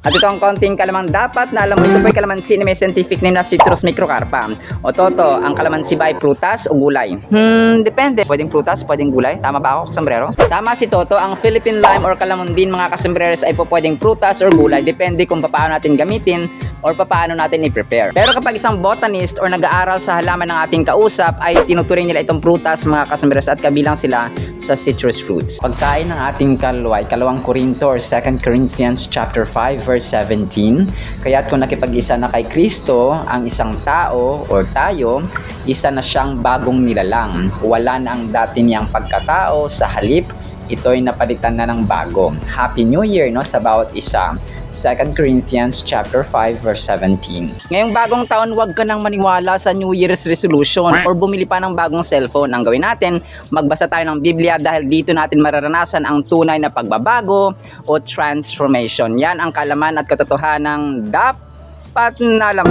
At ito ang konting kalamang dapat na alam mo. Ito po ay kalamansi na may scientific name na Citrus microcarpa. O toto, ang kalamansi ba ay prutas o gulay? Depende. Pwedeng prutas, pwedeng gulay. Tama ba ako, kasombrero? Tama si Toto, ang Philippine lime or kalamundin mga kasombrerers ay po pwedeng prutas or gulay. Depende kung paano natin gamitin or paano natin i-prepare. Pero kapag isang botanist or nag-aaral sa halaman ng ating kausap ay tinuturing nila itong prutas mga kasombrerers at kabilang sila sa citrus fruits. Pagkain ng ating kaluluwa ay 2 Corinto or 2 Corinthians chapter 5 verse 17. Kaya't kung nakipag-isa na kay Kristo ang isang tao or tayo, isa na siyang bagong nilalang. Wala na ang dati niyang pagkatao, sa halip ito'y napalitan na ng bago. Happy New Year no sa bawat isa. 2 Corinthians chapter 5 verse 17. Ngayong bagong taon, huwag ka nang maniwala sa New Year's resolution or bumili pa ng bagong cellphone. Ang gawin natin, magbasa tayo ng Biblia dahil dito natin mararanasan ang tunay na pagbabago o transformation. Yan ang kalaman at katotohanan dapat na alam.